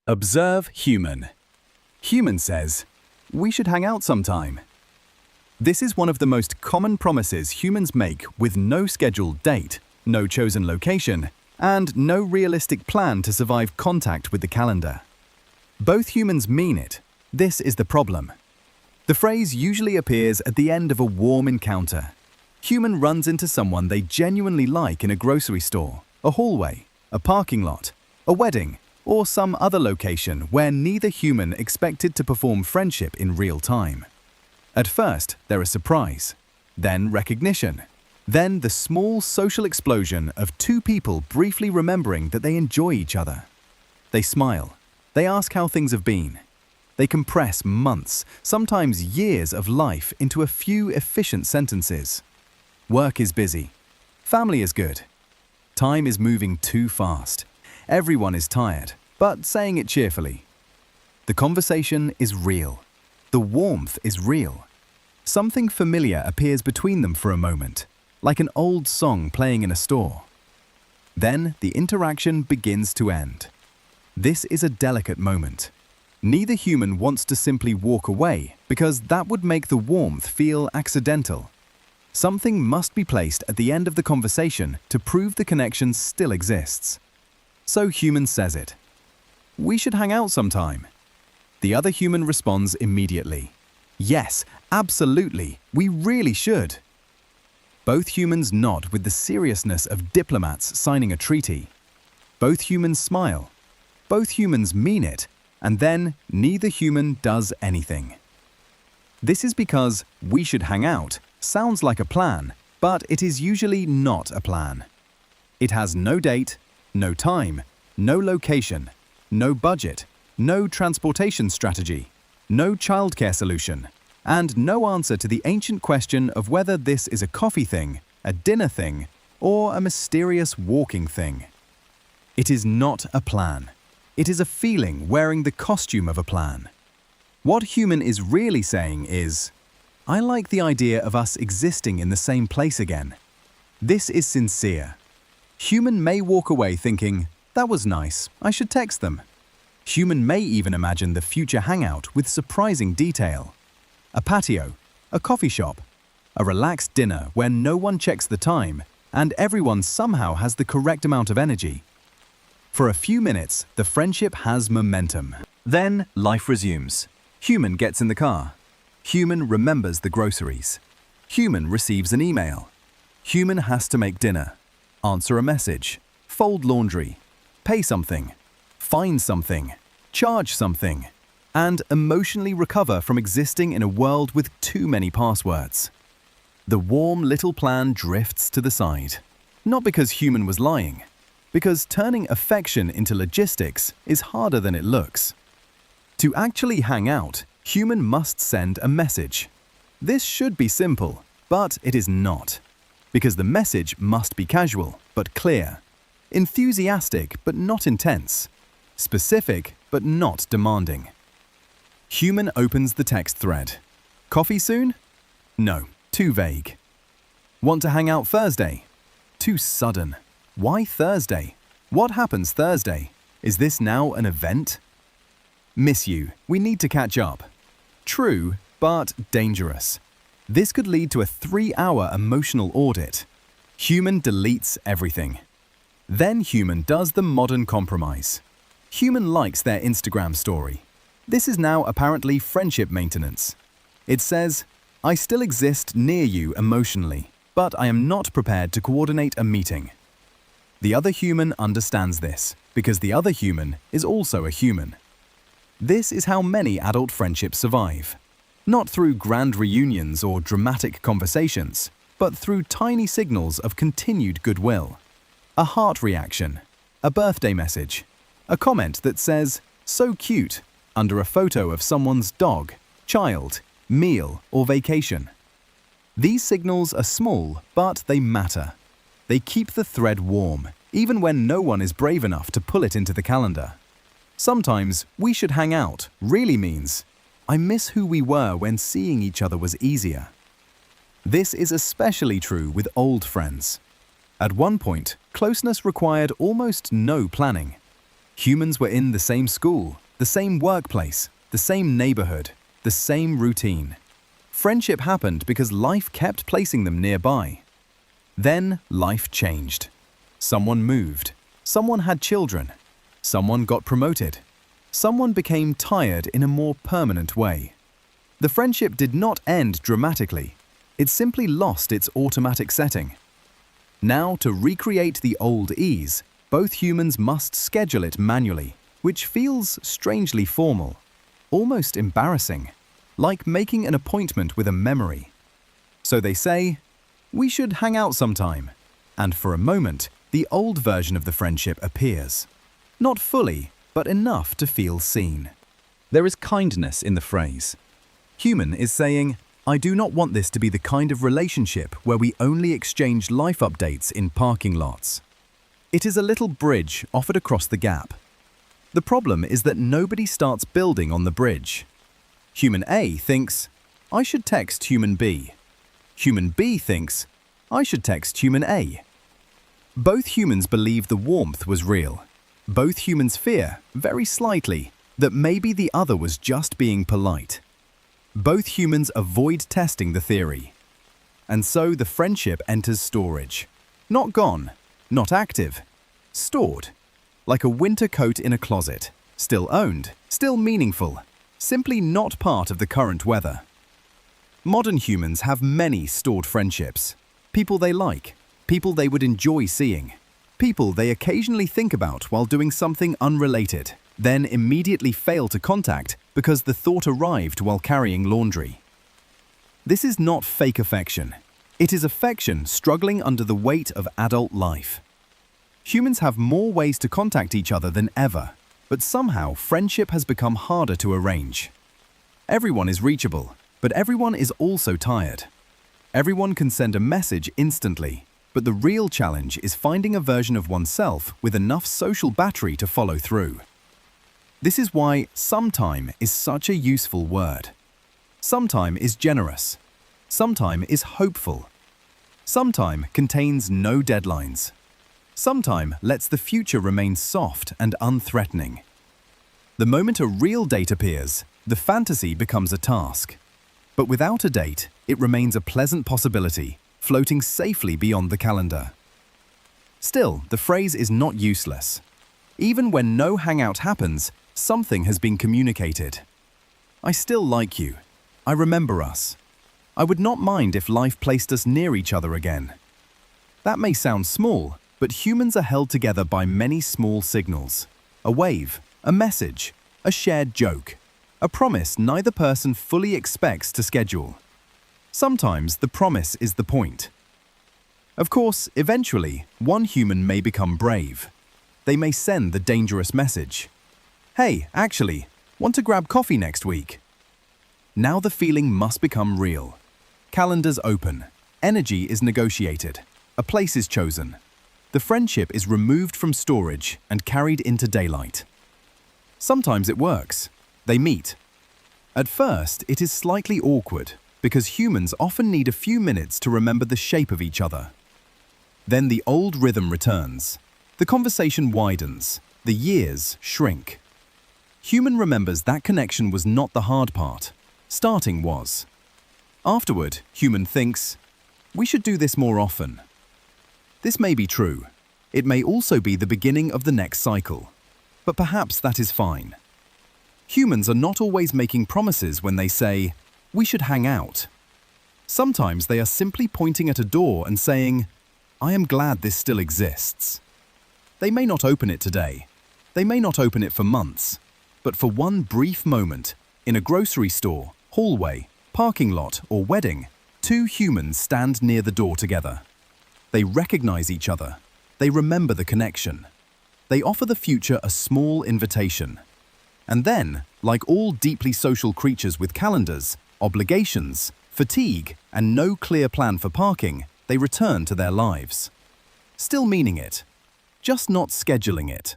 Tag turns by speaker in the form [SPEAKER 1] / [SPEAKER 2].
[SPEAKER 1] Observe human. Human says, "We should hang out sometime." This is one of the most common promises humans make with no scheduled date, no chosen location, and no realistic plan to survive contact with the calendar. Both humans mean it. This is the problem. The phrase usually appears at the end of a warm encounter. Human runs into someone they genuinely like in a grocery store, a hallway, a parking lot, a wedding, or some other location where neither human expected to perform friendship in real time. At first, there is surprise, then recognition, then the small social explosion of two people briefly remembering that they enjoy each other. They smile. They ask how things have been. They compress months, sometimes years of life into a few efficient sentences. Work is busy. Family is good. Time is moving too fast. Everyone is tired, but saying it cheerfully. The conversation is real. The warmth is real. Something familiar appears between them for a moment, like an old song playing in a store. Then the interaction begins to end. This is a delicate moment. Neither human wants to simply walk away because that would make the warmth feel accidental. Something must be placed at the end of the conversation to prove the connection still exists. So human says it. "We should hang out sometime." The other human responds immediately. "Yes, absolutely, we really should." Both humans nod with the seriousness of diplomats signing a treaty. Both humans smile. Both humans mean it, and then neither human does anything. This is because "we should hang out" sounds like a plan, but it is usually not a plan. It has no date, no time, no location, no budget, no transportation strategy, no childcare solution, and no answer to the ancient question of whether this is a coffee thing, a dinner thing, or a mysterious walking thing. It is not a plan. It is a feeling wearing the costume of a plan. What human is really saying is, "I like the idea of us existing in the same place again." This is sincere. Human may walk away thinking, "That was nice, I should text them." Human may even imagine the future hangout with surprising detail. A patio, a coffee shop, a relaxed dinner where no one checks the time and everyone somehow has the correct amount of energy. For a few minutes, the friendship has momentum. Then life resumes. Human gets in the car. Human remembers the groceries. Human receives an email. Human has to make dinner, answer a message, fold laundry, pay something, find something, charge something, and emotionally recover from existing in a world with too many passwords. The warm little plan drifts to the side. Not because human was lying, because turning affection into logistics is harder than it looks. To actually hang out, human must send a message. This should be simple, but it is not. Because the message must be casual, but clear. Enthusiastic, but not intense. Specific, but not demanding. Human opens the text thread. Coffee soon? No, too vague. Want to hang out Thursday? Too sudden. Why Thursday? What happens Thursday? Is this now an event? Miss you. We need to catch up. True, but dangerous. This could lead to a 3-hour emotional audit. Human deletes everything. Then human does the modern compromise. Human likes their Instagram story. This is now apparently friendship maintenance. It says, "I still exist near you emotionally, but I am not prepared to coordinate a meeting." The other human understands this, because the other human is also a human. This is how many adult friendships survive. Not through grand reunions or dramatic conversations, but through tiny signals of continued goodwill. A heart reaction, a birthday message, a comment that says, "So cute," under a photo of someone's dog, child, meal, or vacation. These signals are small, but they matter. They keep the thread warm, even when no one is brave enough to pull it into the calendar. Sometimes, "we should hang out" really means, "I miss who we were when seeing each other was easier." This is especially true with old friends. At one point, closeness required almost no planning. Humans were in the same school, the same workplace, the same neighborhood, the same routine. Friendship happened because life kept placing them nearby. Then life changed. Someone moved. Someone had children. Someone got promoted. Someone became tired in a more permanent way. The friendship did not end dramatically. It simply lost its automatic setting. Now, to recreate the old ease, both humans must schedule it manually, which feels strangely formal, almost embarrassing, like making an appointment with a memory. So they say, "We should hang out sometime," and for a moment, the old version of the friendship appears. Not fully, but enough to feel seen. There is kindness in the phrase. Human is saying, "I do not want this to be the kind of relationship where we only exchange life updates in parking lots." It is a little bridge offered across the gap. The problem is that nobody starts building on the bridge. Human A thinks, "I should text human B." Human B thinks, "I should text human A." Both humans believe the warmth was real. Both humans fear, very slightly, that maybe the other was just being polite. Both humans avoid testing the theory. And so the friendship enters storage. Not gone, not active, stored. Like a winter coat in a closet. Still owned, still meaningful, simply not part of the current weather. Modern humans have many stored friendships. People they like, people they would enjoy seeing, people they occasionally think about while doing something unrelated, then immediately fail to contact because the thought arrived while carrying laundry. This is not fake affection. It is affection struggling under the weight of adult life. Humans have more ways to contact each other than ever, but somehow friendship has become harder to arrange. Everyone is reachable, but everyone is also tired. Everyone can send a message instantly, but the real challenge is finding a version of oneself with enough social battery to follow through. This is why sometime is such a useful word. Sometime is generous. Sometime is hopeful. Sometime contains no deadlines. Sometime lets the future remain soft and unthreatening. The moment a real date appears, the fantasy becomes a task. But without a date, it remains a pleasant possibility, floating safely beyond the calendar. Still, the phrase is not useless. Even when no hangout happens, something has been communicated. I still like you. I remember us. I would not mind if life placed us near each other again. That may sound small, but humans are held together by many small signals. A wave, a message, a shared joke, a promise neither person fully expects to schedule. Sometimes the promise is the point. Of course, eventually, one human may become brave. They may send the dangerous message. "Hey, actually, want to grab coffee next week?" Now the feeling must become real. Calendars open. Energy is negotiated. A place is chosen. The friendship is removed from storage and carried into daylight. Sometimes it works. They meet. At first, it is slightly awkward because humans often need a few minutes to remember the shape of each other. Then the old rhythm returns. The conversation widens. The years shrink. Human remembers that connection was not the hard part. Starting was. Afterward, human thinks, "We should do this more often." This may be true. It may also be the beginning of the next cycle. But perhaps that is fine. Humans are not always making promises when they say, "We should hang out." Sometimes they are simply pointing at a door and saying, "I am glad this still exists." They may not open it today. They may not open it for months. But for one brief moment, in a grocery store, hallway, parking lot, or wedding, two humans stand near the door together. They recognize each other. They remember the connection. They offer the future a small invitation. And then, like all deeply social creatures with calendars, obligations, fatigue, and no clear plan for parking, they return to their lives. Still meaning it, just not scheduling it.